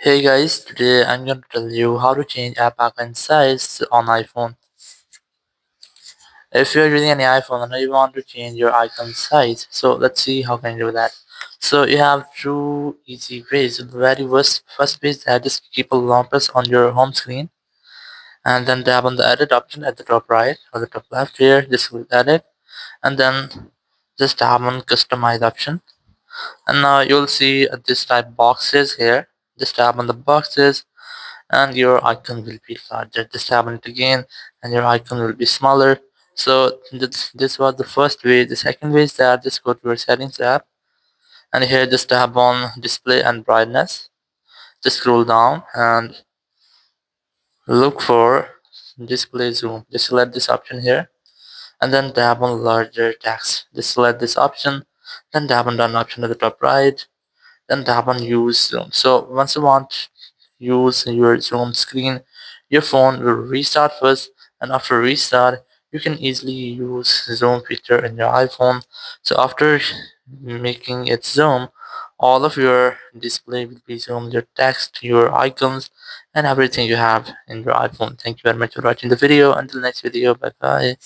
Hey guys, today I'm going to tell you how to change app icon size on iPhone. If you're using any iPhone and you want to change your icon size, so let's see how can you do that. So you have two easy ways. The very first way is that just keep a long press on your home screen and then tap on the edit option at the top right or the top left here. Just click edit and then just tap on customize option. And now you'll see this type boxes here. Just tap on the boxes and your icon will be larger. Just tap on it again and your icon will be smaller. So this was the first way. The second way is that just go to your settings app and here just tap on display and brightness. Just scroll down and look for display zoom. Just select this option here and then tap on larger text. Just select this option, then tap on done option at the top right, then tap on use zoom. So once you want to use your zoom screen, your phone will restart first, and after restart you can easily use zoom feature in your iPhone. So after making it zoom, all of your display will be zoomed, your text, your icons, and everything you have in your iPhone. Thank you very much for watching the video. Until next video, bye bye.